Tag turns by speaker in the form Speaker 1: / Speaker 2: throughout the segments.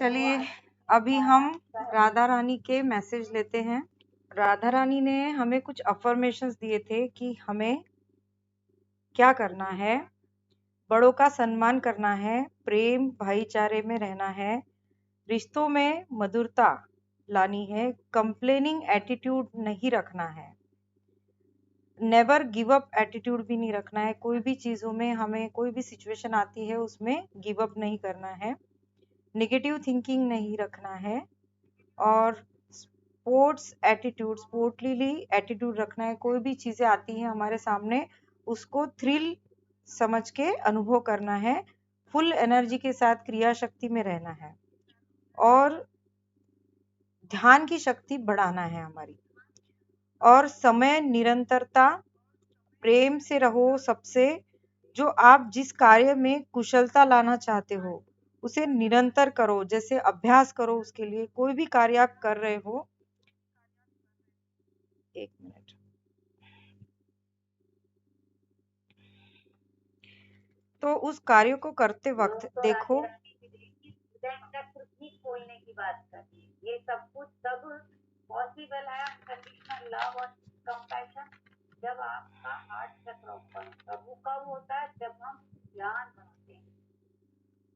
Speaker 1: चलिए अभी हम राधा रानी के मैसेज लेते हैं। राधा रानी ने हमें कुछ अफर्मेशंस दिए थे कि हमें क्या करना है। बड़ों का सम्मान करना है, प्रेम भाईचारे में रहना है, रिश्तों में मधुरता लानी है, कंप्लेनिंग एटीट्यूड नहीं रखना है, नेवर गिव अप एटीट्यूड भी नहीं रखना है। कोई भी चीजों में हमें कोई भी सिचुएशन आती है उसमें गिव अप नहीं करना है, नेगेटिव थिंकिंग नहीं रखना है और स्पोर्टली एटीट्यूड रखना है। कोई भी चीजें आती हैं हमारे सामने उसको थ्रिल समझ के अनुभव करना है, फुल एनर्जी के साथ क्रिया शक्ति में रहना है और ध्यान की शक्ति बढ़ाना है हमारी। और समय निरंतरता, प्रेम से रहो सबसे। जो आप जिस कार्य में कुशलता लाना चाहते हो उसे निरंतर करो, जैसे अभ्यास करो उसके लिए। कोई भी कार्य आप कर रहे हो, एक मिनट, तो उस कार्य को करते वक्त देखो
Speaker 2: खोलने की बात कर रही है। ये सब कुछ तब पॉसिबल है अनकंडीशनल लव और कंपैशन जब आपका हार्ट चक्र ओपन होता है। वो कब होता है? जब हम ध्यान बनाते हैं।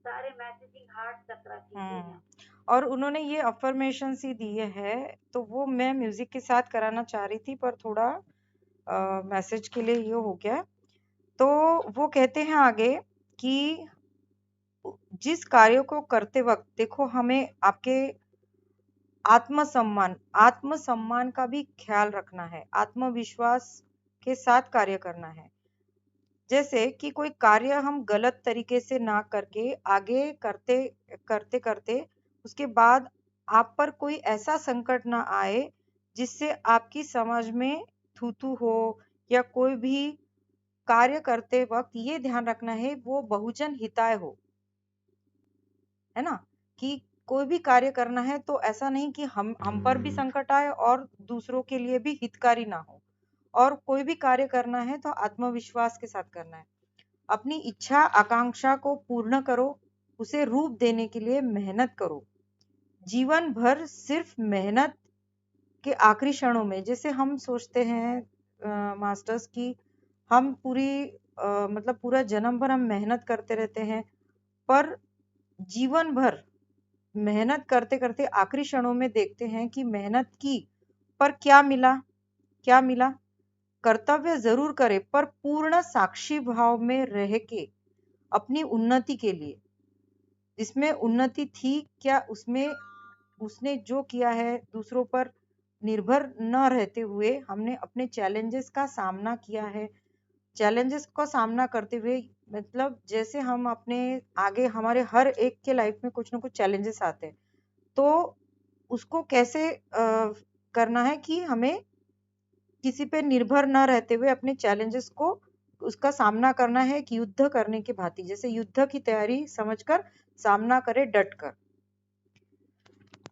Speaker 2: सारे मैसेजिंग हार्ट चक्र की हैं।
Speaker 1: और उन्होंने ये अफर्मेशन ही दिए है, तो वो मैं म्यूजिक के साथ कराना चाह रही थी पर थोड़ा मैसेज के लिए ये हो गया। तो वो कहते हैं आगे कि जिस कार्य को करते वक्त देखो हमें आपके आत्मसम्मान का भी ख्याल रखना है, आत्मविश्वास के साथ कार्य करना है। जैसे कि कोई कार्य हम गलत तरीके से ना करके आगे करते करते करते उसके बाद आप पर कोई ऐसा संकट ना आए जिससे आपकी समझ में थूथू हो, या कोई भी कार्य करते वक्त ये ध्यान रखना है वो बहुजन हिताय हो, है ना। कि कोई भी कार्य करना है तो ऐसा नहीं कि हम पर भी संकट आए और दूसरों के लिए भी हितकारी ना हो। और कोई भी कार्य करना है तो आत्मविश्वास के साथ करना है। अपनी इच्छा आकांक्षा को पूर्ण करो, उसे रूप देने के लिए मेहनत करो। जीवन भर सिर्फ मेहनत के आखिरी क्षणों में, जैसे हम सोचते हैं मास्टर्स की हम मतलब पूरा जन्म भर हम मेहनत करते रहते हैं, पर जीवन भर मेहनत करते करते आखिरी क्षणों में देखते हैं कि मेहनत की पर क्या मिला। कर्तव्य जरूर करे पर पूर्ण साक्षी भाव में रह के अपनी उन्नति के लिए, जिसमें उन्नति थी क्या उसमें उसने जो किया है दूसरों पर निर्भर न रहते हुए हमने अपने चैलेंजेस का सामना किया है। चैलेंजेस का सामना करते हुए मतलब जैसे हम अपने आगे हमारे हर एक के लाइफ में कुछ ना कुछ चैलेंजेस आते हैं, तो उसको कैसे करना है कि हमें किसी पे निर्भर न रहते हुए अपने चैलेंजेस को उसका सामना करना है कि युद्ध करने की भांति, जैसे युद्ध की तैयारी समझकर सामना करे डट कर।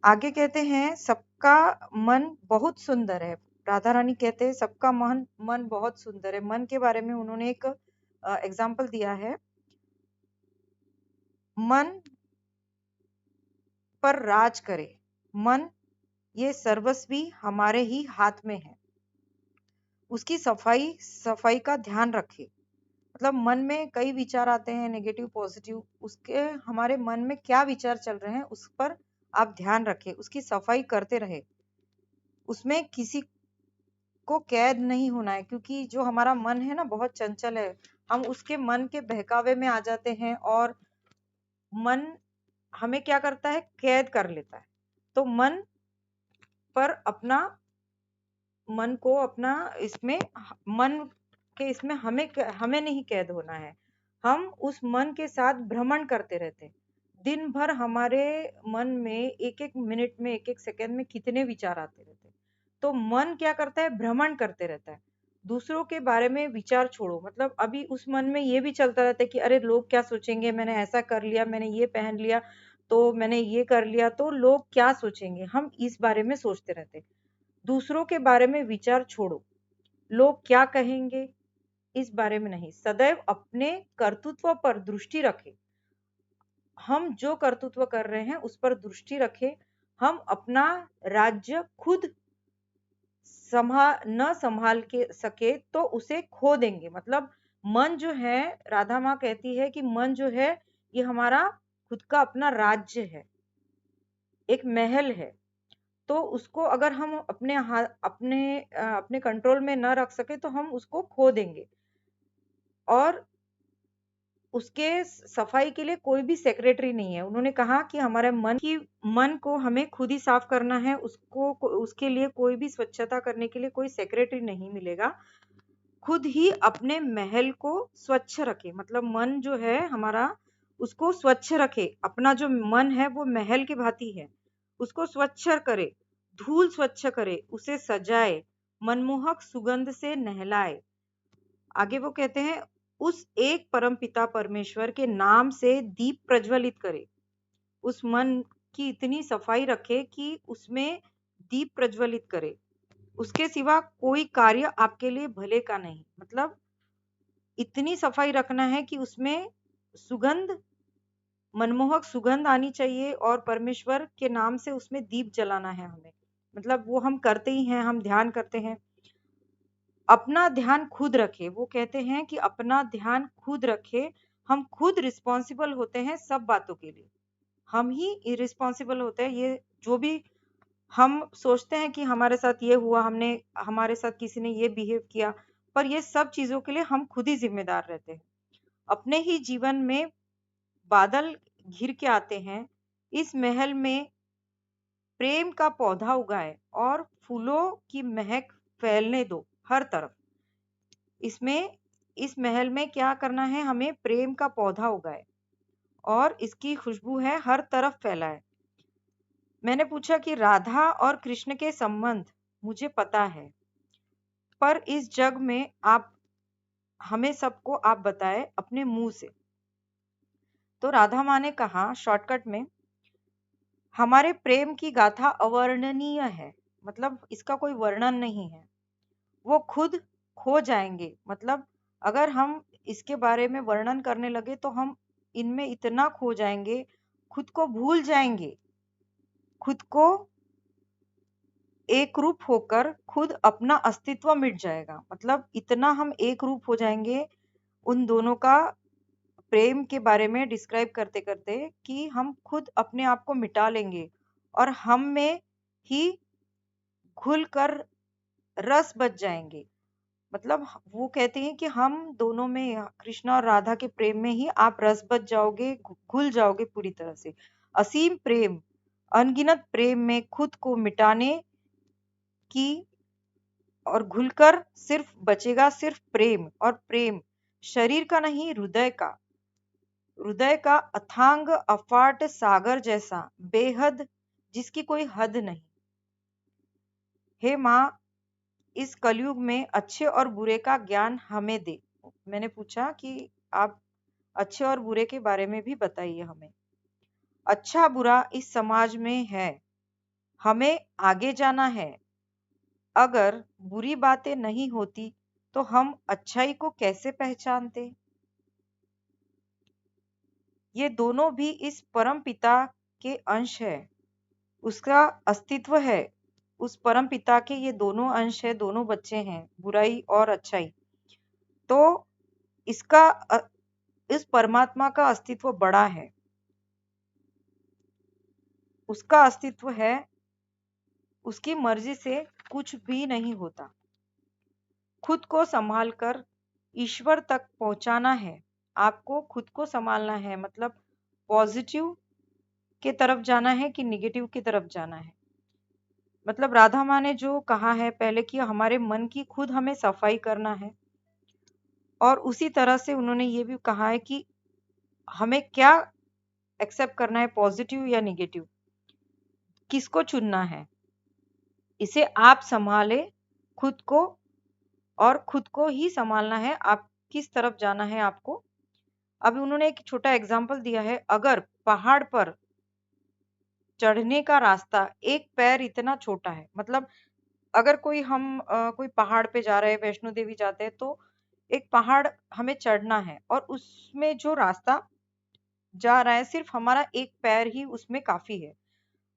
Speaker 1: आगे कहते हैं सबका मन बहुत सुंदर है। राधा रानी कहते हैं सबका मन बहुत सुंदर है। मन के बारे में उन्होंने एक एग्जाम्पल दिया है। मन पर राज करे, मन ये सर्वस्वी हमारे ही हाथ में है। उसकी सफाई का ध्यान रखे। मतलब मन में कई विचार आते हैं, नेगेटिव पॉजिटिव, उसके हमारे मन में क्या विचार चल रहे हैं उस पर आप ध्यान रखें, उसकी सफाई करते रहे। उसमें किसी को कैद नहीं होना है, क्योंकि जो हमारा मन है ना बहुत चंचल है, हम उसके मन के बहकावे में आ जाते हैं और मन हमें क्या करता है, कैद कर लेता है। तो मन पर अपना मन को अपना इसमें मन के इसमें हमें नहीं कैद होना है। हम उस मन के साथ भ्रमण करते रहते हैं। दिन भर हमारे मन में एक एक मिनट में एक एक सेकंड में कितने विचार आते रहते हैं। तो मन क्या करता है, भ्रमण करते रहता है। दूसरों के बारे में विचार छोड़ो, मतलब अभी उस मन में ये भी चलता रहता है कि अरे लोग क्या सोचेंगे, मैंने ऐसा कर लिया, मैंने ये पहन लिया, तो मैंने ये कर लिया तो लोग क्या सोचेंगे, हम इस बारे में सोचते रहते हैं। दूसरों के बारे में विचार छोड़ो, लोग क्या कहेंगे इस बारे में नहीं, सदैव अपने कर्तृत्व पर दृष्टि रखें। हम जो कर्तृत्व कर रहे हैं उस पर दृष्टि रखें। हम अपना राज्य खुद न संभाल के सके तो उसे खो देंगे। मतलब मन जो है, राधा माँ कहती है कि मन जो है ये हमारा खुद का अपना राज्य है, एक महल है। तो उसको अगर हम अपने कंट्रोल में न रख सके तो हम उसको खो देंगे। और उसके सफाई के लिए कोई भी सेक्रेटरी नहीं है। उन्होंने कहा कि हमारे मन को हमें खुद ही साफ करना है। उसके लिए कोई भी स्वच्छता करने के लिए कोई सेक्रेटरी नहीं मिलेगा। खुद ही अपने महल को स्वच्छ रखे। मतलब मन जो है हमारा, उसको स्वच्छ रखे। अपना जो मन है वो महल की भांति है, उसको स्वच्छ करे, धूल स्वच्छ करे, उसे सजाए, मनमोहक सुगंध से नहलाए। आगे वो कहते हैं उस एक परम पिता परमेश्वर के नाम से दीप प्रज्वलित करे। उस मन की इतनी सफाई रखे कि उसमें दीप प्रज्वलित करे। उसके सिवा कोई कार्य आपके लिए भले का नहीं। मतलब इतनी सफाई रखना है कि उसमें सुगंध, मनमोहक सुगंध आनी चाहिए, और परमेश्वर के नाम से उसमें दीप जलाना है हमें। मतलब वो हम करते ही हैं, हम ध्यान करते हैं। अपना ध्यान खुद रखे। वो कहते हैं कि अपना ध्यान खुद रखे। हम खुद रिस्पॉन्सिबल होते हैं सब बातों के लिए। हम ही इरिस्पॉन्सिबल होते हैं। ये जो भी हम सोचते हैं कि हमारे साथ ये हुआ, हमारे साथ किसी ने ये बिहेव किया, पर ये सब चीजों के लिए हम खुद ही जिम्मेदार रहते हैं। अपने ही जीवन में बादल घिर के आते हैं। इस महल में प्रेम का पौधा उगाए और फूलों की महक फैलने दो हर तरफ। इस महल में क्या करना है, हमें प्रेम का पौधा उगाए और इसकी खुशबू है हर तरफ फैलाए। मैंने पूछा कि राधा और कृष्ण के संबंध मुझे पता है, पर इस जग में आप हमें सबको आप बताए अपने मुंह से। तो राधा माँ ने कहा शॉर्टकट में, हमारे प्रेम की गाथा अवर्णनीय है। मतलब इसका कोई वर्णन नहीं है। वो खुद खो जाएंगे। मतलब अगर हम इसके बारे में वर्णन करने लगे तो हम इनमें इतना खो जाएंगे, खुद को भूल जाएंगे, खुद को एक रूप होकर खुद अपना अस्तित्व मिट जाएगा। मतलब इतना हम एक रूप हो जाएंगे उन दोनों का प्रेम के बारे में डिस्क्राइब करते करते कि हम खुद अपने आप को मिटा लेंगे और हम में ही घुल कर रस बच जाएंगे। मतलब वो कहते हैं कि हम दोनों में, कृष्णा और राधा के प्रेम में ही आप रस बच जाओगे, घुल जाओगे पूरी तरह से। असीम प्रेम, अनगिनत प्रेम में खुद को मिटाने की और घुलकर सिर्फ बचेगा सिर्फ प्रेम। और प्रेम शरीर का नहीं, हृदय का अथांग अफाट सागर जैसा, बेहद, जिसकी कोई हद नहीं। हे माँ, इस कलयुग में अच्छे और बुरे का ज्ञान हमें दे। मैंने पूछा कि आप अच्छे और बुरे के बारे में भी बताइए हमें। अच्छा बुरा इस समाज में है, हमें आगे जाना है। अगर बुरी बातें नहीं होती तो हम अच्छाई को कैसे पहचानते। ये दोनों भी इस परम पिता के अंश है, उसका अस्तित्व है। उस परम पिता के ये दोनों अंश है, दोनों बच्चे हैं, बुराई और अच्छाई। तो इस परमात्मा का अस्तित्व बड़ा है, उसका अस्तित्व है, उसकी मर्जी से कुछ भी नहीं होता। खुद को संभाल कर ईश्वर तक पहुंचाना है। आपको खुद को संभालना है। मतलब पॉजिटिव के तरफ जाना है कि निगेटिव की तरफ जाना है। मतलब राधा माँ ने जो कहा है पहले कि हमारे मन की खुद हमें सफाई करना है, और उसी तरह से उन्होंने ये भी कहा है कि हमें क्या एक्सेप्ट करना है, पॉजिटिव या निगेटिव, किसको चुनना है। इसे आप संभाले खुद को, और खुद को ही संभालना है, आप किस तरफ जाना है आपको। अभी उन्होंने एक छोटा एग्जाम्पल दिया है। अगर पहाड़ पर चढ़ने का रास्ता एक पैर इतना छोटा है, मतलब अगर कोई पहाड़ पे जा रहे हैं, वैष्णो देवी जाते हैं, तो एक पहाड़ हमें चढ़ना है और उसमें जो रास्ता जा रहा है, सिर्फ हमारा एक पैर ही उसमें काफी है,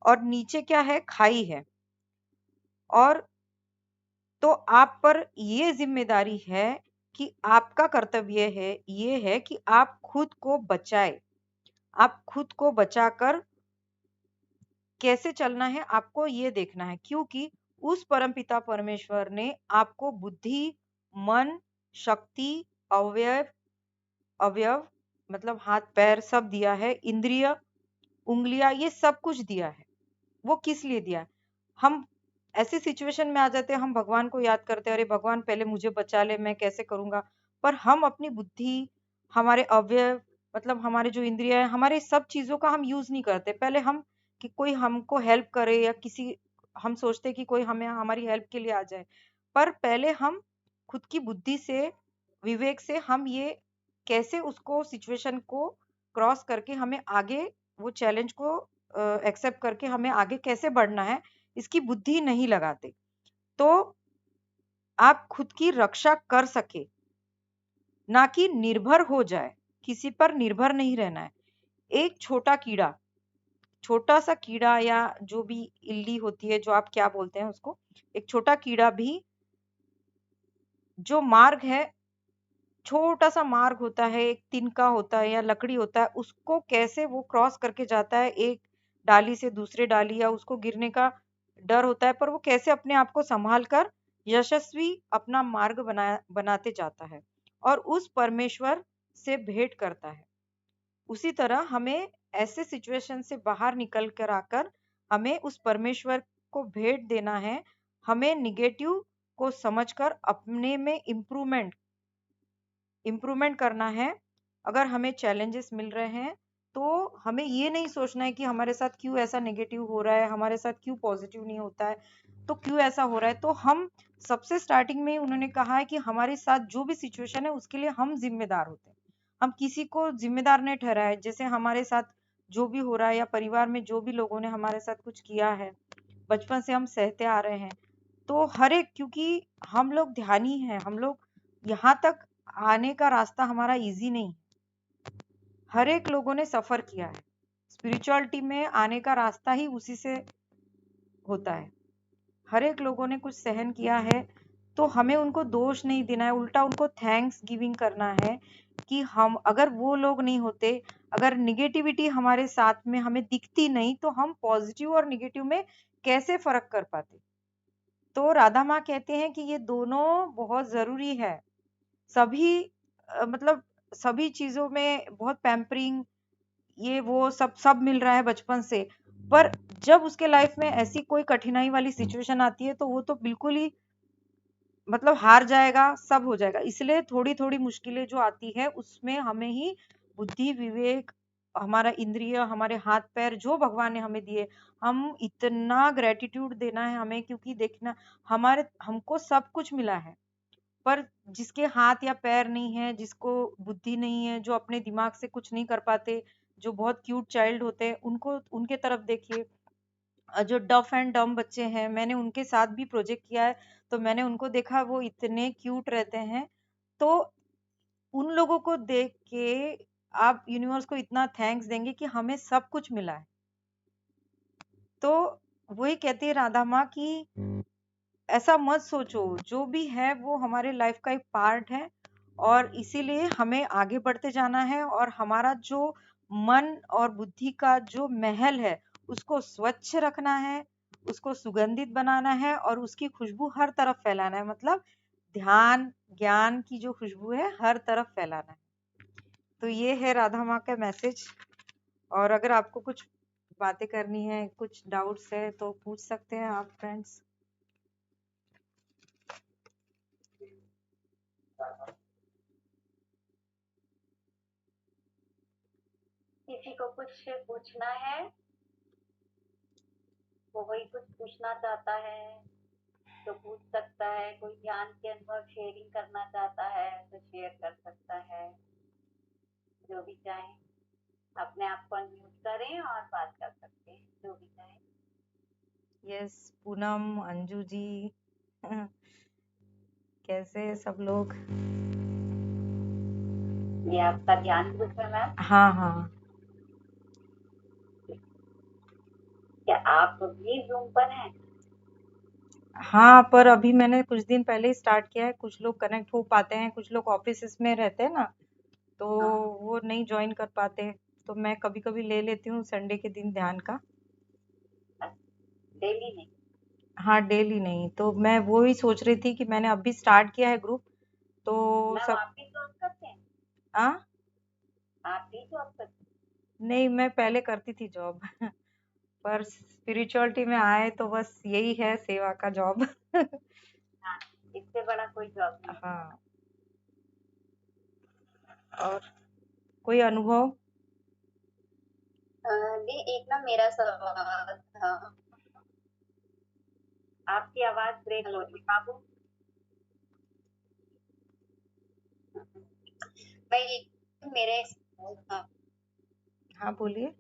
Speaker 1: और नीचे क्या है, खाई है। और तो आप पर ये जिम्मेदारी है कि आपका कर्तव्य है, ये है कि आप खुद को बचाए। आप खुद को बचाकर कैसे चलना है, आपको ये देखना है, क्योंकि उस परमपिता परमेश्वर ने आपको बुद्धि, मन, शक्ति, अवयव अवयव मतलब हाथ पैर सब दिया है, इंद्रिय, उंगलियां, ये सब कुछ दिया है। वो किस लिए दिया है? हम ऐसी सिचुएशन में आ जाते हैं, हम भगवान को याद करते हैं, अरे भगवान पहले मुझे बचा ले, मैं कैसे करूंगा। पर हम अपनी बुद्धि, हमारे अवयव मतलब हमारे जो इंद्रिय है, हमारे सब चीजों का हम यूज नहीं करते। पहले हम कि कोई हमको हेल्प करे या किसी, हम सोचते कि कोई हमें हमारी हेल्प के लिए आ जाए, पर पहले हम खुद की बुद्धि से, विवेक से हम ये कैसे उसको सिचुएशन को क्रॉस करके हमें आगे वो चैलेंज को एक्सेप्ट करके हमें आगे कैसे बढ़ना है, इसकी बुद्धि नहीं लगाते। तो आप खुद की रक्षा कर सके, ना कि निर्भर हो जाए, किसी पर निर्भर नहीं रहना है। एक छोटा कीड़ा, छोटा सा कीड़ा या जो भी इल्ली होती है, जो आप क्या बोलते हैं उसको, एक छोटा कीड़ा भी जो मार्ग है, छोटा सा मार्ग होता है, एक तिनका होता है या लकड़ी होता है, उसको कैसे वो क्रॉस करके जाता है, एक डाली से दूसरे डाली, या उसको गिरने का डर होता है, पर वो कैसे अपने आप को संभाल कर यशस्वी अपना मार्ग बनाते जाता है और उस परमेश्वर से भेंट करता है। उसी तरह हमें ऐसे सिचुएशन से बाहर निकल कर आकर हमें उस परमेश्वर को भेंट देना है। हमें निगेटिव को समझकर अपने में इम्प्रूवमेंट करना है। अगर हमें चैलेंजेस मिल रहे हैं तो हमें ये नहीं सोचना है कि हमारे साथ क्यों ऐसा नेगेटिव हो रहा है, हमारे साथ क्यों पॉजिटिव नहीं होता है, तो क्यों ऐसा हो रहा है। तो हम सबसे स्टार्टिंग में ही उन्होंने कहा है कि हमारे साथ जो भी सिचुएशन है उसके लिए हम जिम्मेदार होते हैं, हम किसी को जिम्मेदार नहीं ठहराए। जैसे हमारे साथ जो भी हो रहा है या परिवार में जो भी लोगों ने हमारे साथ कुछ किया है, बचपन से हम सहते आ रहे हैं, तो हर एक, क्योंकि हम लोग ध्यानी हैं, हम लोग यहाँ तक आने का रास्ता हमारा इजी नहीं, हर एक लोगों ने सफर किया है। स्पिरिचुअलिटी में आने का रास्ता ही उसी से होता है, हर एक लोगों ने कुछ सहन किया है। तो हमें उनको दोष नहीं देना है, उल्टा उनको थैंक्स गिविंग करना है कि हम, अगर वो लोग नहीं होते, अगर निगेटिविटी हमारे साथ में हमें दिखती नहीं, तो हम पॉजिटिव और निगेटिव में कैसे फर्क कर पाते। तो राधा माँ कहते हैं कि ये दोनों बहुत जरूरी है। सभी मतलब सभी चीजों में बहुत पैम्परिंग, ये वो सब सब मिल रहा है बचपन से, पर जब उसके लाइफ में ऐसी कोई कठिनाई वाली सिचुएशन आती है तो वो तो बिल्कुल ही मतलब हार जाएगा, सब हो जाएगा। इसलिए थोड़ी थोड़ी मुश्किलें जो आती है उसमें हमें ही बुद्धि, विवेक, हमारा इंद्रिय, हमारे हाथ पैर जो भगवान ने हमें दिए, हम इतना ग्रेटिट्यूड देना है हमें, क्योंकि देखना, हमारे हमको सब कुछ मिला है, पर जिसके हाथ या पैर नहीं है, जिसको बुद्धि नहीं है, जो अपने दिमाग से कुछ नहीं कर पाते, जो बहुत क्यूट चाइल्ड होते हैं, उनको, उनके तरफ देखिए। जो डफ एंड डम बच्चे हैं, मैंने उनके साथ भी प्रोजेक्ट किया है, तो मैंने उनको देखा, वो इतने क्यूट रहते हैं। तो उन लोगों को देख के आप यूनिवर्स को इतना थैंक्स देंगे कि हमें सब कुछ मिला है। तो वही कहती है राधा माँ की ऐसा मत सोचो, जो भी है वो हमारे लाइफ का एक पार्ट है, और इसीलिए हमें आगे बढ़ते जाना है, और हमारा जो मन और बुद्धि का जो महल है उसको स्वच्छ रखना है, उसको सुगंधित बनाना है, और उसकी खुशबू हर तरफ फैलाना है। मतलब ध्यान ज्ञान की जो खुशबू है हर तरफ फैलाना है। तो ये है राधा माँ का मैसेज। और अगर आपको कुछ बातें करनी है, कुछ डाउट्स है, तो पूछ सकते हैं आप फ्रेंड्स।
Speaker 2: किसी को कुछ पूछना है, वो कोई कुछ पूछना चाहता है तो पूछ सकता है, कोई ज्ञान के अनुभव शेयरिंग करना चाहता है तो शेयर कर सकता है, जो भी चाहे अपने आप को अनम्यूट करें और बात कर सकते हैं, जो भी चाहे।
Speaker 1: यस, पूनम, अंजू जी, कैसे हैं सब लोग?
Speaker 2: ये आपका ध्यान ग्रुप है मैम?
Speaker 1: हाँ हाँ,
Speaker 2: क्या आप भी जूम पर हैं?
Speaker 1: हाँ, पर अभी मैंने कुछ दिन पहले ही स्टार्ट किया है। कुछ लोग कनेक्ट हो पाते हैं, कुछ लोग ऑफिस में रहते हैं ना, तो
Speaker 2: हाँ,
Speaker 1: वो नहीं ज्वाइन कर पाते। तो मैं कभी-कभी ले लेती हूँ संडे के दिन ध्यान का।
Speaker 2: डेली नहीं।
Speaker 1: हाँ, डेली नहीं। तो मैं वो ही सोच रही थी कि मैंने अभी स्टार्ट किया है ग्रुप, तो
Speaker 2: मैम
Speaker 1: सब।
Speaker 2: आप भी जॉब करते हैं?
Speaker 1: हाँ,
Speaker 2: आप भी जॉब करते
Speaker 1: नहीं, मैं पहले करती थी जॉब। पर स्पिरिचुअलिटी में आए तो बस यही है सेवा का जॉब।
Speaker 2: हैं? हाँ, इससे बड़ा कोई जॉब नहीं है।
Speaker 1: हाँ, और कोई अनुभव?
Speaker 3: ये एक ना मेरा सवाल था।
Speaker 2: आपकी आवाज ब्रेक हो
Speaker 3: हेलो।
Speaker 2: रही है बाबू।
Speaker 3: भाई मेरा एक सवाल था।
Speaker 1: हाँ, बोलिए।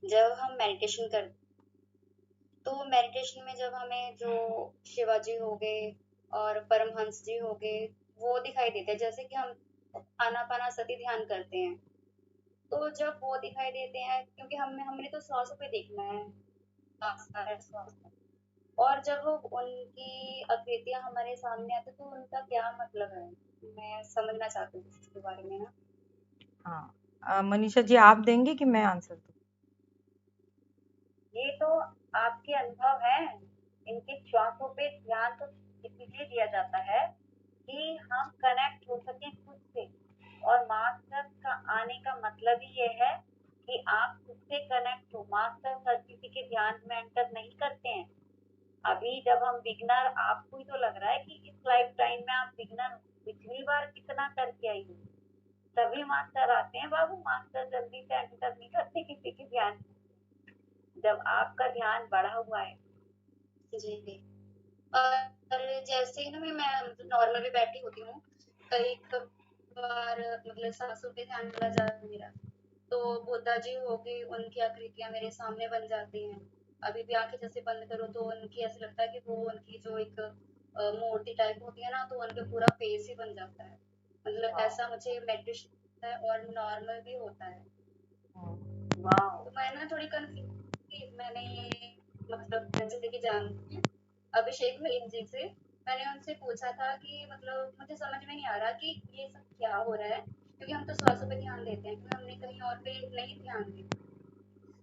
Speaker 3: जब हम मेडिटेशन करते तो मेडिटेशन में जब हमें जो शिवाजी हो गए और परमहंस जी हो गए वो दिखाई देते हैं, जैसे कि हम आनापानासती ध्यान करते हैं तो जब वो दिखाई देते हैं, क्योंकि हमने तो श्वासों पे देखना है, सांस आ रहा है, श्वास आ रहा है। और जब वो उनकी आकृतियां हमारे सामने आती तो उनका क्या मतलब है, मैं समझना चाहती हूँ इसके बारे में ना।
Speaker 1: हाँ, मनीषा जी आप देंगे कि मैं आंसर दूँ?
Speaker 2: ये तो आपके अनुभव है। इनके श्वासों पे ध्यान तो इसीलिए दिया जाता है कि हम कनेक्ट हो सके खुद से। और मास्टर्स का आने का मतलब ही ये है कि आप खुद से कनेक्ट हो। मास्टर्स हर किसी के ध्यान में एंटर नहीं करते हैं। अभी जब हम बिगनर, आपको ही तो लग रहा है कि इस लाइफ टाइम में आप बिगनर हो। पिछली बार कितना करके आई हो। तभी मास्टर आते हैं बाबू। मास्टर जल्दी से एंटर नहीं करते किसी के ध्यान में। जब आपका ध्यान बढ़ा हुआ है।
Speaker 3: जी जी। और जैसे ही ना मैं नॉर्मल भी बैठी होती हूँ, कई बार मतलब सांसों पे ध्यान चला जाता है मेरा, तो बुद्धा जी हो गए, उनकी आकृतियां मेरे सामने बन जाती हैं। अभी भी आंखें जैसे बंद करो तो उनकी ऐसे लगता है कि वो उनकी जो एक मूर्ति टाइप होती है ना, तो उनके पूरा फेस ही बन जाता है। मतलब
Speaker 2: वाह
Speaker 3: ऐसा मुझे मेडिटेशन है और नॉर्मल भी होता है।
Speaker 2: वाह।
Speaker 3: तो मैं ना थोड़ी कंफ्यूज थी, मैंने ये मतलब जैसे कि जानती हूँ अभिषेक मिलिन जी से, मैंने उनसे पूछा था कि मतलब मुझे समझ में नहीं आ रहा कि ये सब क्या हो रहा है, क्योंकि हम तो श्वासों पे ध्यान देते हैं, क्योंकि हमने कहीं और पे नहीं ध्यान दिया,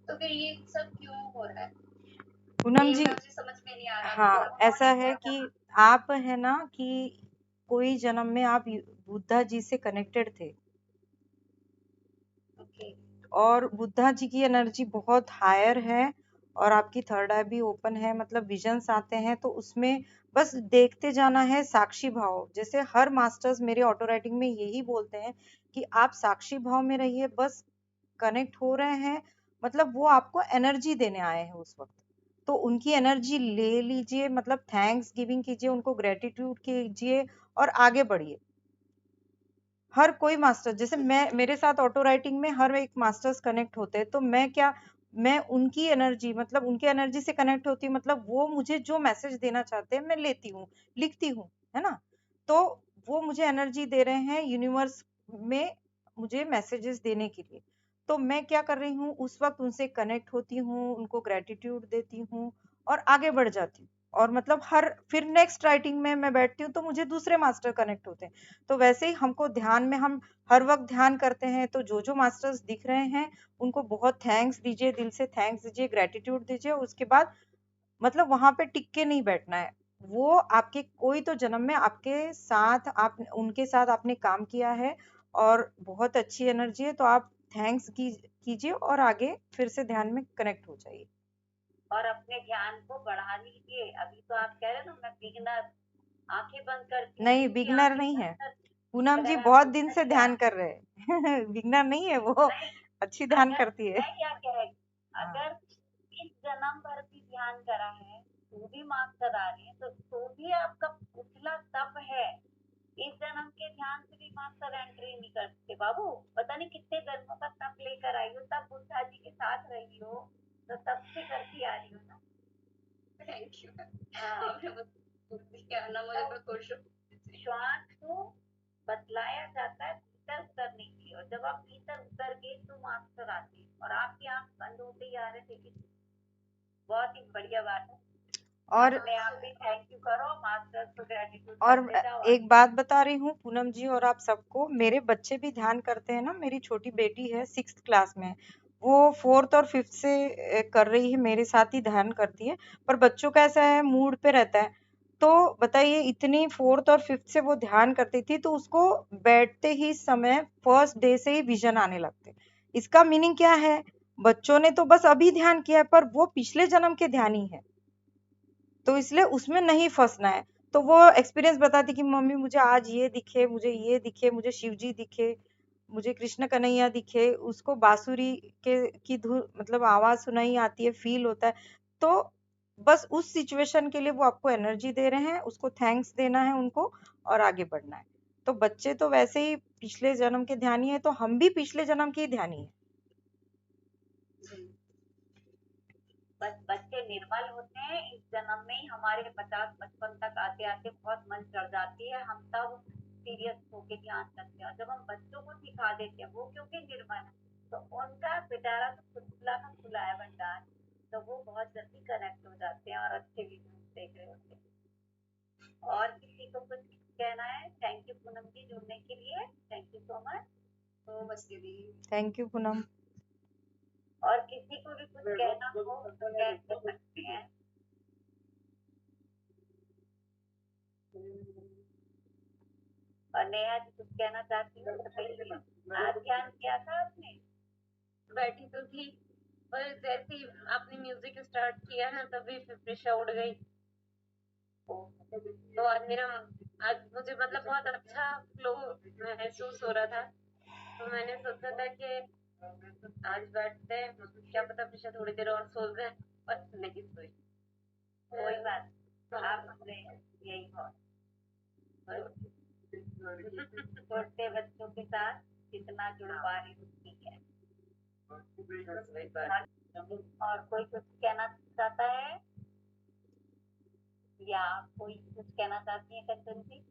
Speaker 3: तो फिर ये सब क्यों हो रहा है,
Speaker 1: पूनम
Speaker 3: ये
Speaker 1: जी,
Speaker 3: मुझे समझ में नहीं आ रहा।
Speaker 1: हाँ,
Speaker 3: तो
Speaker 1: ऐसा
Speaker 2: उन्होंने
Speaker 1: है
Speaker 2: क्या
Speaker 1: कि
Speaker 2: कहा?
Speaker 1: आप है ना कि कोई जन्म में आप बुद्धा जी से कनेक्टेड थे,
Speaker 3: ओके।
Speaker 1: और बुद्धा जी की एनर्जी बहुत हायर है, और आपकी थर्ड आई भी ओपन है, मतलब विजन्स आते हैं तो उसमें बस देखते जाना है, साक्षी भाव। जैसे हर मास्टर्स मेरे ऑटो राइटिंग में यही बोलते हैं कि आप साक्षी भाव में रहिए, बस कनेक्ट हो रहे हैं, मतलब वो आपको एनर्जी देने आए हैं उस वक्त। तो उनकी एनर्जी ले लीजिए, मतलब थैंक्स गिविंग कीजिए, उनको ग्रेटिट्यूड कीजिए और आगे बढ़िए। हर कोई मास्टर, जैसे मैं, मेरे साथ ऑटो राइटिंग में हर एक मास्टर्स कनेक्ट होते हैं, तो मैं क्या, मैं उनकी एनर्जी, मतलब उनके एनर्जी से कनेक्ट होती हूँ, मतलब वो मुझे जो मैसेज देना चाहते हैं मैं लेती हूँ, लिखती हूँ, है ना। तो वो मुझे एनर्जी दे रहे हैं यूनिवर्स में, मुझे मैसेजेस देने के लिए। तो मैं क्या कर रही हूँ, उस वक्त उनसे कनेक्ट होती हूँ, उनको ग्रेटिट्यूड देती हूँ और आगे बढ़ जाती हूँ। और मतलब हर फिर नेक्स्ट राइटिंग में मैं बैठती हूँ तो मुझे दूसरे मास्टर कनेक्ट होते हैं। तो वैसे ही हमको ध्यान में, हम हर वक्त ध्यान करते हैं, तो जो जो मास्टर्स दिख रहे हैं उनको बहुत थैंक्स दीजिए, दिल से थैंक्स दीजिए, ग्रेटिट्यूड दीजिए। उसके बाद मतलब वहां पे टिक के नहीं बैठना है। वो आपके कोई तो जन्म में आपके साथ, आप उनके साथ आपने काम किया है और बहुत अच्छी एनर्जी है, तो आप थैंक्स कीजिए और आगे फिर से ध्यान में कनेक्ट हो जाइए।
Speaker 2: और अपने ध्यान को बढ़ा लीजिए। अभी तो आप कह रहे हो ना मैं बिगनर, आंखें बंद करती हूँ,
Speaker 1: नहीं,
Speaker 2: क्योंकि
Speaker 1: बिगनर
Speaker 2: आंखें
Speaker 1: नहीं
Speaker 2: बंद
Speaker 1: है
Speaker 2: कर
Speaker 1: पूनम जी,
Speaker 2: अगर
Speaker 1: बहुत
Speaker 2: आपको
Speaker 1: दिन से
Speaker 2: अच्छा।
Speaker 1: ध्यान कर रहे हैं। बिगनर नहीं है वो,
Speaker 2: नहीं,
Speaker 1: अच्छी ध्यान
Speaker 2: अगर
Speaker 1: करती है।
Speaker 2: मैं क्या कह रही,
Speaker 1: हाँ,
Speaker 2: अगर इस जन्म भर भी ध्यान करा है तो भी मास्टर आ रहे हैं, तो भी आपका पिछला तप है। इस जन्म के ध्यान से भी मास्टर एंट्री नहीं करते बाबू। पता नहीं कितने जन्मों का तप लेकर आई हो, तब बुद्धा जी के साथ रही हो, तो तब से करती आ रही हो ना।
Speaker 3: Thank you.
Speaker 2: हाँ।
Speaker 3: आपने मुझे क्या ना, मुझे
Speaker 2: तो
Speaker 3: मैं खुश हूँ।
Speaker 2: श्वास को बतलाया जाता है भीतर उतरने के लिए, और जब आप भीतर उतर गए तो मास्टर आते हैं। और आपकी आंख बंद होते ही आ रहे थे कि बहुत ही बढ़िया बात है।
Speaker 1: और
Speaker 2: अपने आप भी थैंक यू करो, मास्टर्स को ग्रेटिट्यूड
Speaker 1: और
Speaker 2: करते जाओ।
Speaker 1: एक बात बता रही हूँ पूनम जी और आप सबको, मेरे बच्चे भी ध्यान करते हैं ना। मेरी छोटी बेटी है 6th क्लास में, वो 4th और 5th से कर रही है, मेरे साथ ही ध्यान करती है। पर बच्चों का ऐसा है, मूड पे रहता है। तो बताइए, इतनी 4th और 5th से वो ध्यान करती थी, तो उसको बैठते ही समय फर्स्ट डे से ही विजन आने लगते। इसका मीनिंग क्या है? बच्चों ने तो बस अभी ध्यान किया है, पर वो पिछले जन्म के ध्यानी है, तो इसलिए उसमें नहीं फंसना है। तो वो एक्सपीरियंस बताती कि मम्मी मुझे आज ये दिखे, मुझे ये दिखे, मुझे शिव जी दिखे, मुझे कृष्ण कन्हैया दिखे, उसको बांसुरी के की धुन मतलब आवाज सुनाई आती है, फील होता है। तो बस उस सिचुएशन के लिए वो आपको एनर्जी दे रहे हैं, उसको थैंक्स देना है उनको और आगे बढ़ना है। तो बच्चे तो वैसे ही पिछले जन्म के ध्यानी है, तो हम भी पिछले जन्म के ही ध्यानी है।
Speaker 2: बस बच्चे निर्मल होते हैं, इस जन्म में ही हमारे 50-55 तक आते आते बहुत मन चढ़ जाती है, हम तब सीरियस होके ध्यान करते हैं। और जब हम बच्चों को सिखा देते हैं, वो क्योंकि निर्मल है, तो उनका बेचारा तो खुला का खुला है भंडार, तो वो बहुत जल्दी कनेक्ट हो जाते हैं और अच्छे वीडियो देख रहे होते हैं। और किसी को कुछ कहना है? थैंक यू पूनम जी जुड़ने के लिए, थैंक यू सो मच।
Speaker 3: तो बस दीदी,
Speaker 1: थैंक यू पूनम।
Speaker 2: और किसी को भी कुछ कहना हो तो कह सकते हैं। और नेहा जी कुछ कहना चाहती हो तो कहिए। आज ध्यान किया था आपने?
Speaker 4: बैठी तो थी, पर जैसे ही आपने म्यूजिक स्टार्ट किया ना, तभी प्रेशर उड़ गई। तो आज मुझे मतलब बहुत अच्छा फ्लो महसूस हो रहा था, तो मैंने सोचा था कि आज बैठते हैं, क्या पता प्रेशर थोड़ी देर और सो जाए, पर नहीं सोई।
Speaker 2: कोई बात नहीं, आप अपने यही हो। छोटे बच्चों के साथ जितना जुड़ पा रही हूँ ठीक है। और कोई कुछ कहना चाहता है या कोई कुछ कहना चाहती है कंचन जी?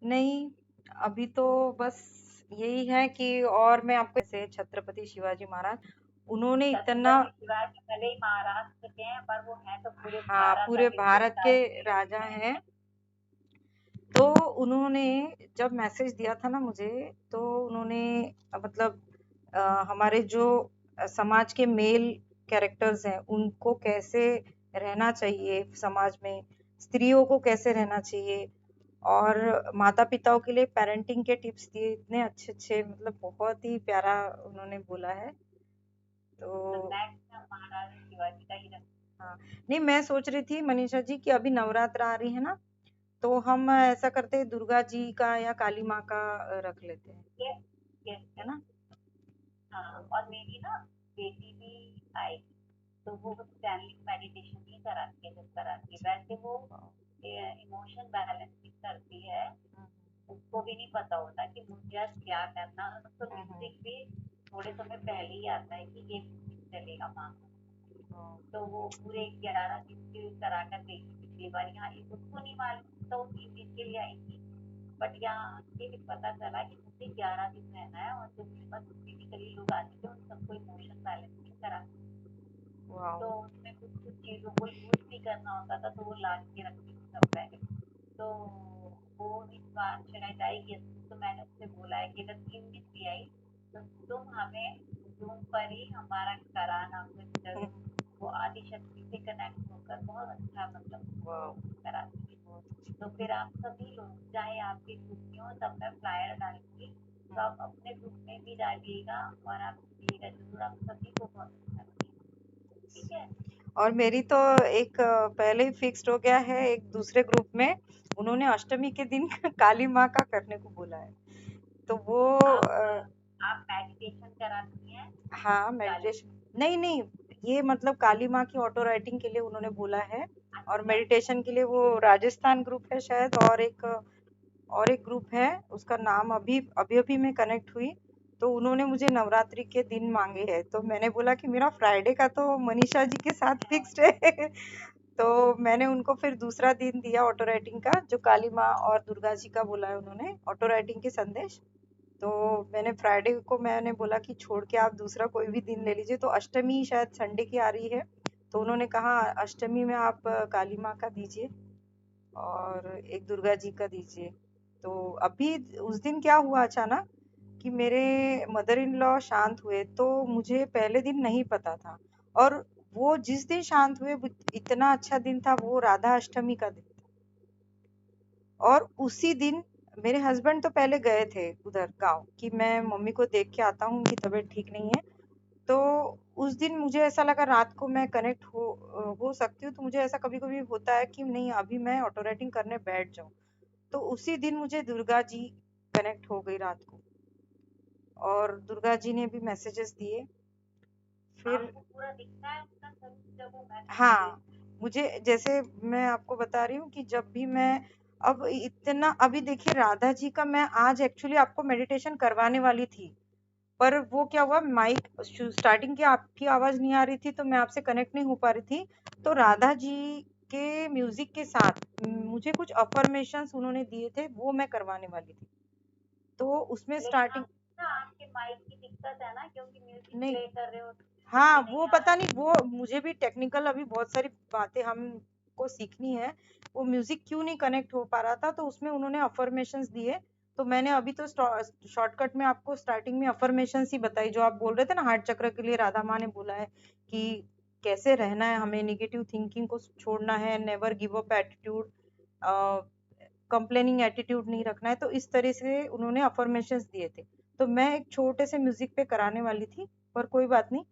Speaker 1: नहीं, अभी तो बस यही है कि और मैं आपको ऐसे छत्रपति शिवाजी महाराज, उन्होंने इतना,
Speaker 2: छत्रपति शिवाजी भले ही महाराष्ट्र के हैं, पर वो हैं तो पूरे
Speaker 1: हाँ,
Speaker 2: भारत
Speaker 1: पूरे
Speaker 2: और
Speaker 1: भारत के
Speaker 2: हिंदुस्तान के।
Speaker 1: राजा हैं। तो उन्होंने जब मैसेज दिया था ना मुझे, तो उन्होंने मतलब हमारे जो समाज के मेल कैरेक्टर्स हैं, उनको कैसे रहना चाहिए समाज में, स्त्रियों को कैसे रहना चाहिए, और माता पिताओं के लिए पेरेंटिंग के टिप्स दिए, इतने अच्छे अच्छे, मतलब बहुत ही प्यारा उन्होंने बोला है। तो
Speaker 2: नेक्स्ट महाराजा शिवाजी का ही रखते
Speaker 1: हाँ, नहीं, मैं सोच रही थी मनीषा जी कि अभी नवरात्र आ रही है ना, तो हम ऐसा करते हैं, दुर्गा जी का या काली माँ का रख लेते हैं,
Speaker 2: हैं। यस
Speaker 1: है ना?
Speaker 2: हाँ, और मेरी ना बेटी भी आई, तो वो चैनलिंग मेडिटेशन ही कराती है, जब कराती है। वैसे वो इमोशन बैलेंसिंग करती है, उसको भी नहीं पता होता कि मुझे आज क्या करना, उसको म्यूजिक भी थोड़े समय पहले ही आता है कि ये म्यूजिक चलेगा माँ, तो वो पूरे 11 दिन के करा कर गई पिछली बार। यहाँ उसको नहीं मालूम तो 3 दिन के लिए आई थी, बट यहाँ ये भी पता चला कि मुझे 11 दिन रहना है, और जो मेरे पास फिजिकली लोग आते थे उन सबको इमोशन बैलेंसिंग करा, तो उसमें कुछ कुछ चीजों को यूज भी करना होता था, तो वो ला के रखती थी सब पहले। तो वो इस बार शायद आएगी, तो मैंने उससे बोला है कि अगर 3 दिन भी आई तो तुम हमें जूम पर ही हमारा कराना कुछ, वो आदि शक्ति से कनेक्ट होकर बहुत अच्छा मतलब कराती है। तो फिर आप सभी लोग, चाहे आपके ग्रुप में हो, तब मैं फ्लायर डालूंगी, तो आप अपने ग्रुप में भी डालिएगा और आप दिएगा जरूर, आप सभी को बहुत अच्छा लगेगा, ठीक है?
Speaker 1: और मेरी तो एक पहले ही फिक्स्ड हो गया है, एक दूसरे ग्रुप में उन्होंने अष्टमी के दिन काली माँ का करने को बोला है, तो वो
Speaker 2: आप मेडिटेशन कराती हैं?
Speaker 1: हाँ, मेडिटेशन नहीं नहीं, ये मतलब काली माँ की ऑटो राइटिंग के लिए उन्होंने बोला है, और मेडिटेशन के लिए वो राजस्थान ग्रुप है शायद, और एक ग्रुप है, उसका नाम अभी अभी अभी मैं कनेक्ट हुई, तो उन्होंने मुझे नवरात्रि के दिन मांगे हैं, तो मैंने बोला कि मेरा फ्राइडे का तो मनीषा जी के साथ फिक्स्ड है तो मैंने उनको फिर दूसरा दिन दिया ऑटो राइटिंग का, जो काली माँ और दुर्गा जी का बोला है उन्होंने, ऑटो राइटिंग के संदेश। तो मैंने फ्राइडे को मैंने बोला कि छोड़ के आप दूसरा कोई भी दिन ले लीजिए, तो अष्टमी शायद संडे की आ रही है, तो उन्होंने कहा अष्टमी में आप काली माँ का दीजिए और एक दुर्गा जी का दीजिए। तो अभी उस दिन क्या हुआ अचानक कि मेरे मदर इन लॉ शांत हुए, तो मुझे पहले दिन नहीं पता था। और वो जिस दिन शांत हुए इतना अच्छा दिन था, वो राधा अष्टमी का दिन था। और उसी दिन मेरे हस्बैंड तो पहले गए थे उधर गांव कि मैं मम्मी को देख के आता हूँ, उनकी तबीयत ठीक नहीं है। तो उस दिन मुझे ऐसा लगा रात को मैं कनेक्ट हो सकती हूँ। तो मुझे ऐसा कभी कभी होता है कि नहीं अभी मैं ऑटो राइटिंग करने बैठ जाऊं। तो उसी दिन मुझे दुर्गा जी कनेक्ट हो गई रात को, और दुर्गा जी ने भी मैसेजेस दिए। फिर
Speaker 2: आपको पूरा दिखता है उनका स्वरूप जब वो मैसेज
Speaker 1: हाँ, मुझे जैसे मैं आपको बता रही हूँ कि जब भी मैं अब इतना अभी देखिए राधा जी का मैं आज एक्चुअली आपको मेडिटेशन करवाने वाली थी, पर वो क्या हुआ माइक स्टार्टिंग की आपकी आवाज नहीं आ रही थी, तो मैं आपसे कनेक्ट नहीं हो पा रही थी। तो राधा जी के म्यूजिक के साथ मुझे कुछ अफर्मेशंस उन्होंने दिए थे, वो मैं करवाने वाली थी। तो उसमें
Speaker 2: लेकिन
Speaker 1: स्टार्टिंग
Speaker 2: ना आपके माइक की दिक्कत है ना, क्योंकि म्यूजिक
Speaker 1: नहीं,
Speaker 2: प्ले कर रहे हो तो
Speaker 1: हाँ
Speaker 2: नहीं
Speaker 1: वो
Speaker 2: आ
Speaker 1: पता
Speaker 2: रहा
Speaker 1: नहीं, वो मुझे भी टेक्निकल अभी बहुत सारी बातें हमको सीखनी है। वो म्यूजिक क्यों नहीं कनेक्ट हो पा रहा था, तो उसमें उन्होंने अफर्मेशंस दिए। तो मैंने अभी तो शॉर्टकट में आपको स्टार्टिंग में अफर्मेशंस ही बताई, जो आप बोल रहे थे ना हार्ट चक्र के लिए राधा माँ ने बोला है कि कैसे रहना है, हमें निगेटिव थिंकिंग को छोड़ना है, never give up attitude, complaining attitude नहीं रखना है। तो इस तरह से उन्होंने अफर्मेशंस दिए थे। तो मैं एक छोटे से म्यूजिक पे कराने वाली थी, पर कोई बात नहीं।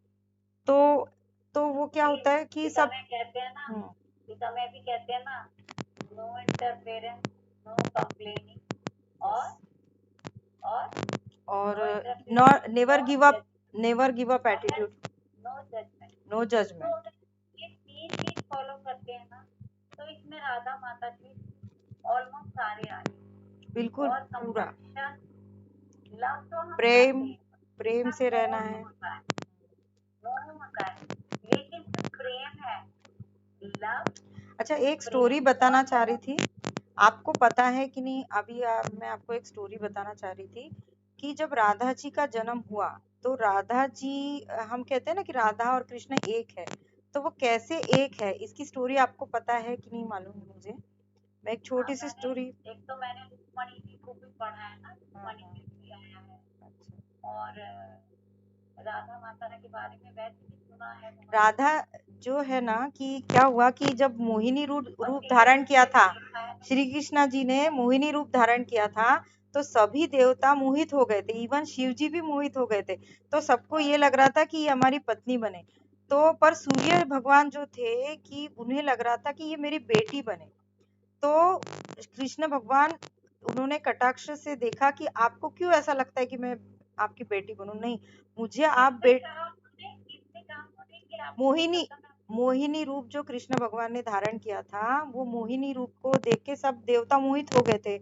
Speaker 1: तो वो क्या होता है कि
Speaker 2: गीता
Speaker 1: सब
Speaker 2: में कहते हैं ना,
Speaker 1: हम्म,
Speaker 2: गीता में भी कहते हैं ना, नो इंटरफेरेंस, नो कंप्लेनिंग और
Speaker 1: और
Speaker 2: no interference,
Speaker 1: never give up attitude,
Speaker 2: no judgement.
Speaker 1: No
Speaker 2: तो
Speaker 1: जजमेंट।
Speaker 2: अगर ये 3 चीज फॉलो करते हैं ना, तो इसमें राधा माता की ऑलमोस्ट सारे आ गए।
Speaker 1: बिल्कुल
Speaker 2: और
Speaker 1: पूरा
Speaker 2: कंपैशन, लव तो हम
Speaker 1: प्रेम,
Speaker 2: करते हैं,
Speaker 1: प्रेम
Speaker 2: इसका
Speaker 1: से रहना
Speaker 2: मोह
Speaker 1: है।
Speaker 2: होता है, मोह होता है, लेकिन जो प्रेम है, लव,
Speaker 1: अच्छा, एक स्टोरी
Speaker 2: प्रेम
Speaker 1: बताना
Speaker 2: और
Speaker 1: चाह रही
Speaker 2: मोह,
Speaker 1: थी, आपको पता है कि नहीं? अभी मैं आपको एक स्टोरी बताना चाह रही थी कि जब राधा जी का जन्म हुआ, तो राधा जी हम कहते हैं ना कि राधा और कृष्ण एक है, तो वो कैसे एक है इसकी स्टोरी आपको पता है कि नहीं मालूम मुझे। मैं एक
Speaker 2: हाँ,
Speaker 1: छोटी सी
Speaker 2: मैंने
Speaker 1: स्टोरी।
Speaker 2: एक तो मैंने रुक्मणी जी को भी पढ़ा है ना,
Speaker 1: हाँ
Speaker 2: रुक्मणी
Speaker 1: हाँ,
Speaker 2: जी भी आया है,
Speaker 1: अच्छा।
Speaker 2: और राधा माता के बारे में वैसे भी सुना है बहुत।
Speaker 1: राधा जो है ना कि क्या हुआ कि जब मोहिनी रूप
Speaker 2: और
Speaker 1: धारण
Speaker 2: सीरियल्स
Speaker 1: किया
Speaker 2: में भी
Speaker 1: था,
Speaker 2: देखा है।
Speaker 1: श्री कृष्णा जी ने मोहिनी रूप धारण किया था, तो सभी देवता मोहित हो गए थे, इवन शिव जी भी मोहित हो गए थे। तो सबको ये लग रहा था कि ये हमारी पत्नी बने। तो पर सूर्य भगवान जो थे कि उन्हें लग रहा था कि ये मेरी बेटी बने। तो कृष्ण भगवान उन्होंने कटाक्ष से देखा कि आपको क्यों ऐसा लगता है कि मैं आपकी बेटी बनूं? नहीं, मुझे आप
Speaker 2: किसने कहा उन्हें कि आप हो
Speaker 1: मोहिनी
Speaker 2: सकता है?
Speaker 1: मोहिनी रूप जो कृष्ण भगवान ने धारण किया था, वो मोहिनी रूप को देख के सब देवता मोहित हो गए थे,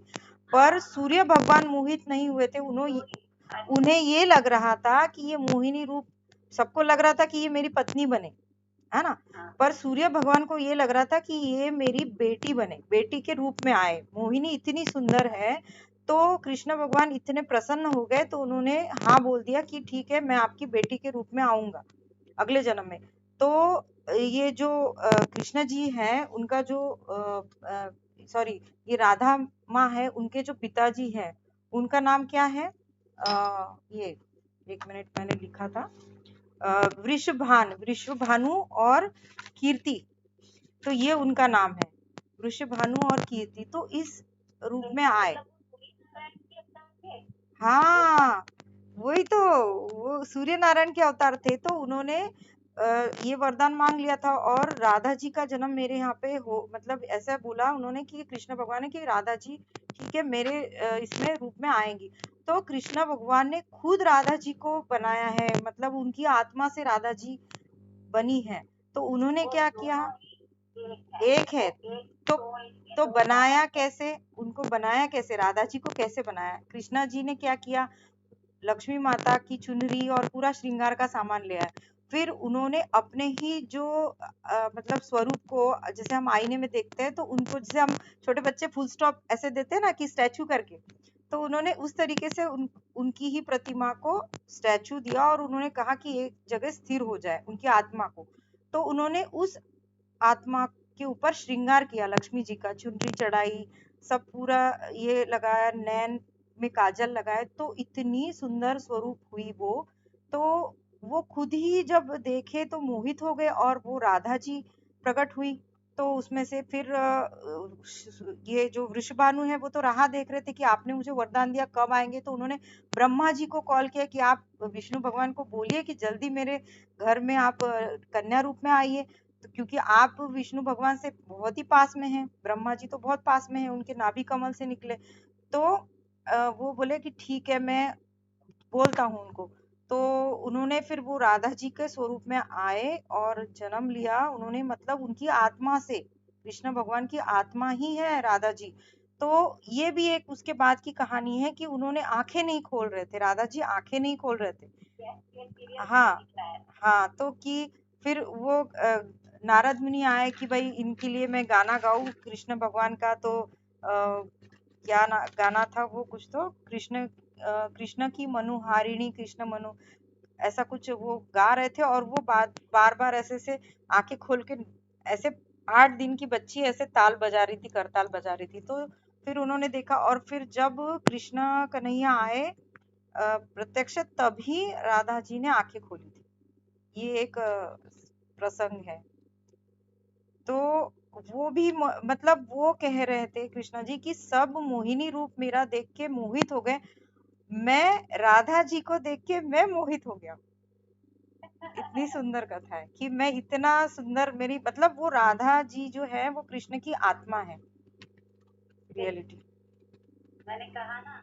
Speaker 1: पर सूर्य भगवान मोहित नहीं हुए थे। उन्हें ये लग रहा था कि ये मोहिनी रूप, सबको लग रहा था कि ये मेरी पत्नी बने, है ना? पर सूर्य भगवान को ये लग रहा था कि ये मेरी बेटी बने, बेटी के रूप में आए। मोहिनी इतनी सुंदर है। तो कृष्ण भगवान इतने प्रसन्न हो गए, तो उन्होंने हाँ बोल दिया कि ठीक है, मैं आपकी बेटी के रूप में आऊंगा अगले जन्म में। तो ये जो कृष्ण जी हैं, उनका जो सॉरी, ये राधा माँ है, उनके जो पिताजी हैं, उनका नाम क्या है? ये एक मिनट, मैंने लिखा था, वृषभानु और कीर्ति। तो ये उनका नाम है, वृषभानु और कीर्ति। तो इस रूप में आए। हाँ, वही तो, वो सूर्य नारायण के अवतार थे। तो उन्होंने ये वरदान मांग लिया था, और राधा जी का जन्म मेरे यहाँ पे हो, मतलब ऐसा बोला उन्होंने कि कृष्ण भगवान ने कि राधा जी ठीक है मेरे इसमें रूप में आएंगी। तो कृष्ण भगवान ने खुद राधा जी को बनाया है, मतलब उनकी आत्मा से राधा जी बनी है। तो उन्होंने क्या किया, एक है। तो बनाया कैसे, उनको बनाया कैसे, राधा जी को कैसे बनाया? कृष्णा जी ने क्या किया, लक्ष्मी माता की चुनरी और पूरा श्रृंगार का सामान ले आए। फिर उन्होंने अपने ही जो मतलब स्वरूप को, जैसे हम आईने में देखते हैं, तो उनको जैसे हम छोटे बच्चे फुल स्टॉप ऐसे देते हैं ना कि स्टैचू करके, तो उन्होंने उस तरीके से उनकी ही प्रतिमा को स्टैचू दिया, और उन्होंने कहा कि एक जगह स्थिर हो जाए उनकी आत्मा को। तो उन्होंने उस आत्मा के ऊपर श्रृंगार किया, लक्ष्मी जी का चुनरी चढ़ाई, सब पूरा ये लगाया, नैन में काजल लगाया, तो इतनी सुंदर स्वरूप हुई वो। तो वो खुद ही जब देखे तो मोहित हो गए, और वो राधा जी प्रकट हुई। तो उसमें से फिर ये जो वृषभानु है वो तो राह देख रहे थे कि आपने मुझे वरदान दिया, कब आएंगे। तो उन्होंने ब्रह्मा जी को कॉल किया कि आप विष्णु भगवान को बोलिए कि जल्दी मेरे घर में आप कन्या रूप में आइए। तो क्योंकि आप विष्णु भगवान से बहुत ही पास में हैं, ब्रह्मा जी तो बहुत पास में हैं, उनके नाभि कमल से निकले। तो वो बोले कि ठीक है, मैं बोलता हूँ उनको। तो उन्होंने फिर वो राधा जी के स्वरूप में आए और जन्म लिया उन्होंने, मतलब उनकी आत्मा से, कृष्ण भगवान की आत्मा ही है राधा जी। तो ये भी एक उसके बाद की कहानी है कि उन्होंने आंखें नहीं खोल रहे थे, राधा जी आंखें नहीं खोल रहे थे।
Speaker 2: ये सीरियल में
Speaker 1: हाँ
Speaker 2: दिख रहा है।
Speaker 1: हाँ, तो कि फिर वो नारद मुनि आए कि भाई इनके लिए मैं गाना गाऊं कृष्ण भगवान का। तो क्या गाना था वो, कुछ तो कृष्ण की मनुहारिणी, कृष्ण मनु, ऐसा कुछ वो गा रहे थे। और वो बार बार ऐसे से आंखें खोल के, ऐसे 8 दिन की बच्ची ऐसे ताल बजा रही थी, करताल बजा रही थी। तो फिर उन्होंने देखा, और फिर जब कृष्ण कन्हैया आए प्रत्यक्ष, तभी राधा जी ने आंखें खोली थी। ये एक प्रसंग है। तो वो भी मतलब वो कह रहे थे कृष्णा जी कि सब मोहिनी रूप मेरा देख के मोहित हो गए, मैं राधा जी को देख के मैं मोहित हो गया। इतनी सुंदर कथा है कि मैं इतना सुंदर, मेरी मतलब वो राधा जी जो है वो कृष्ण की आत्मा है, रियलिटी।
Speaker 2: मैंने कहा ना,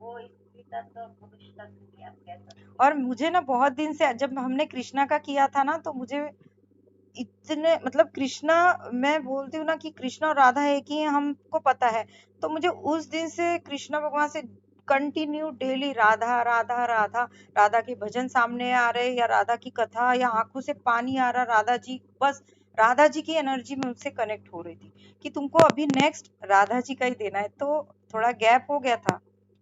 Speaker 2: वो स्त्री तत्व और पुरुष तत्व की आप कह सकते हैं।
Speaker 1: और मुझे ना बहुत दिन से, जब हमने कृष्णा का किया था ना, तो मुझे इतने, मतलब कृष्णा, मैं बोलती हूँ ना कि कृष्णा और राधा एक ही है, हमको पता है। तो मुझे उस दिन से कृष्ण भगवान से कंटिन्यू डेली राधा राधा राधा, राधा के भजन सामने आ रहे, या राधा की कथा, या आंखों से पानी आ रहा, राधा जी, बस राधा जी की एनर्जी में उससे कनेक्ट हो रही थी कि तुमको अभी नेक्स्ट राधा जी का ही देना है। तो थोड़ा गैप हो गया था।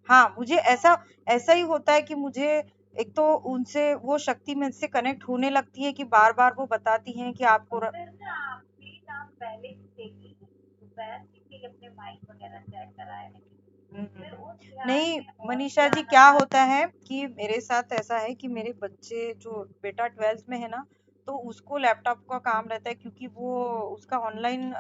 Speaker 1: हाँ, मुझे ऐसा ऐसा ही होता है कि मुझे एक तो उनसे वो शक्ति में से कनेक्ट होने लगती है कि बार बार वो बताती हैं कि आपको
Speaker 2: तो फिर ना आप प्लीज आप पहले से देखिए, दोपहर के अपने माइक वगैरह चेक कराए, फिर उस ध्यान
Speaker 1: नहीं
Speaker 2: में और
Speaker 1: मनीषा जी,
Speaker 2: ध्यान
Speaker 1: क्या
Speaker 2: आता
Speaker 1: होता है कि मेरे साथ ऐसा है कि मेरे बच्चे, जो बेटा 12th में है ना, तो उसको लैपटॉप का काम रहता है, क्योंकि वो उसका ऑनलाइन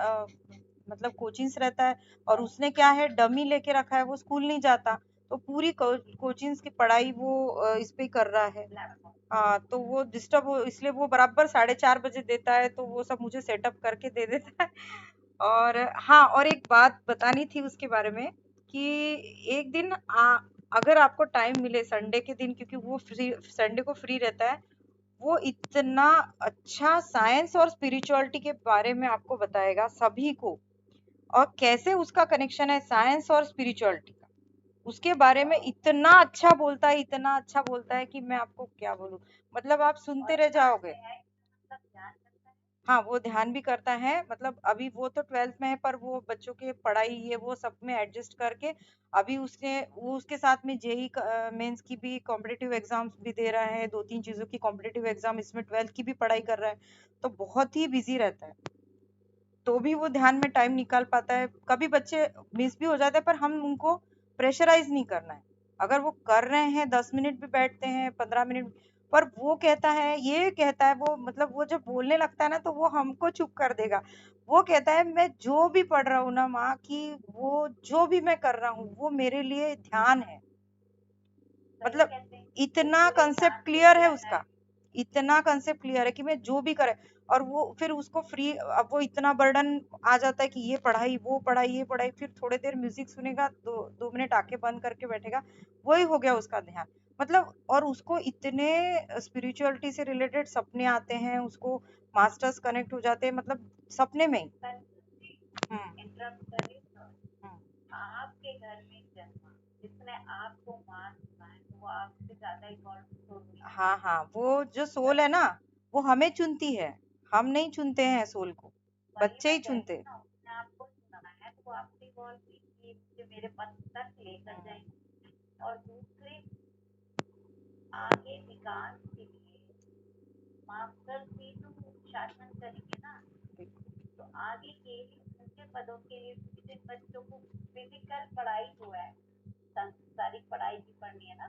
Speaker 1: मतलब कोचिंग्स रहता है। और उसने क्या है, डमी लेके रखा है, वो स्कूल नहीं जाता। तो पूरी कोचिंग्स की पढ़ाई वो इस पे ही कर रहा है।
Speaker 2: लैपटॉप।
Speaker 1: हाँ, तो वो डिस्टर्ब हो, इसलिए वो बराबर 4:30 बजे देता है, तो वो सब मुझे सेटअप करके दे देता है। और हाँ, और एक बात बतानी थी उसके बारे में कि एक दिन अगर आपको टाइम मिले संडे के दिन, क्योंकि वो फ्री, संडे को फ्री रहता है, वो इतना अच्छा साइंस और स्पिरिचुअलिटी के बारे में आपको बताएगा सभी को, और कैसे उसका कनेक्शन है साइंस और स्पिरिचुअलिटी का, उसके बारे में इतना अच्छा बोलता है, इतना अच्छा बोलता है कि मैं आपको क्या बोलूं, मतलब आप सुनते रह जाओगे।
Speaker 2: मतलब ध्यान करता है।
Speaker 1: हाँ, वो ध्यान भी करता है, मतलब अभी वो तो 12th में है, पर वो बच्चों के पढ़ाई ये वो सब में एडजस्ट करके अभी वो उसके साथ में जेई मेंस की भी कॉम्पिटिटिव एग्जाम्स भी दे रहा है, 2-3 चीजों की कॉम्पिटिटिव एग्जाम, इसमें 12th की भी पढ़ाई कर रहा है। तो बहुत ही बिजी रहता है, तो भी वो ध्यान में टाइम निकाल पाता है। कभी बच्चे मिस भी हो जाते हैं, पर हम उनको प्रेशराइज नहीं करना है। अगर वो कर रहे हैं, 10 मिनट भी बैठते हैं, 15 मिनट, पर वो कहता है, ये कहता है वो, मतलब वो जब बोलने लगता है ना, तो वो हमको चुप कर देगा। वो कहता है मैं जो भी पढ़ रहा हूँ ना माँ, कि वो जो भी मैं कर रहा हूँ वो मेरे लिए ध्यान है। मतलब
Speaker 2: कहते हैं
Speaker 1: इतना कंसेप्ट क्लियर है उसका, इतना कंसेप्ट क्लियर है कि मैं जो भी करे। और वो फिर उसको फ्री, अब वो इतना बर्डन आ जाता है कि ये पढ़ाई वो पढ़ाई ये पढ़ाई, फिर थोड़ी देर म्यूजिक सुनेगा, 2 मिनट आंखें बंद करके बैठेगा, वही हो गया उसका ध्यान। मतलब और उसको इतने स्पिरिचुअलिटी से रिलेटेड सपने आते हैं, उसको मास्टर्स कनेक्ट हो जाते हैं, मतलब सपने में ही। हम्म
Speaker 2: इंटरप्ट कर रही हूँ।
Speaker 1: हम्म।
Speaker 2: आपके घर में जन्मा जिसने आपको मान सुनाए, वो आपसे ज्यादा इम्पोर्टेंट।
Speaker 1: हाँ हाँ, वो जो सोल है ना, वो हमें चुनती है, हम नहीं चुनते हैं सोल को, बच्चे ही चुनते हैं।
Speaker 2: उसने आपको सुना है तो आपकी कॉल की कि मुझे मेरे पद तक लेकर जाएंगे, और दूसरे आगे विकास के लिए मास्टर की तो शासन करेंगे ना, तो आगे के ऊंचे पदों के लिए जिन बच्चों को फिजिकल पढ़ाई जो है, सांसारिक पढ़ाई भी पढ़नी है ना,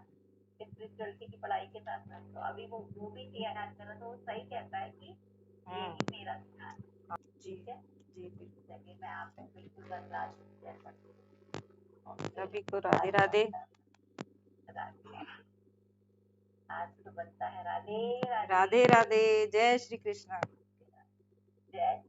Speaker 2: स्पिरिचुअलिटी की पढ़ाई के साथ साथ, तो अभी वो भी तैयार कर रहा, तो वो सही कहता है कि यही मेरा ध्यान है।
Speaker 1: जी
Speaker 2: ठीक है,
Speaker 1: जी बिल्कुल।
Speaker 2: चलिए मैं आपको बिल्कुल बर्दाश्त शेयर करती हूँ।
Speaker 1: सभी को राधे राधे।
Speaker 2: राधे। आज तो बनता है राधे राधे
Speaker 1: राधे राधे। जय श्री कृष्ण।
Speaker 2: जय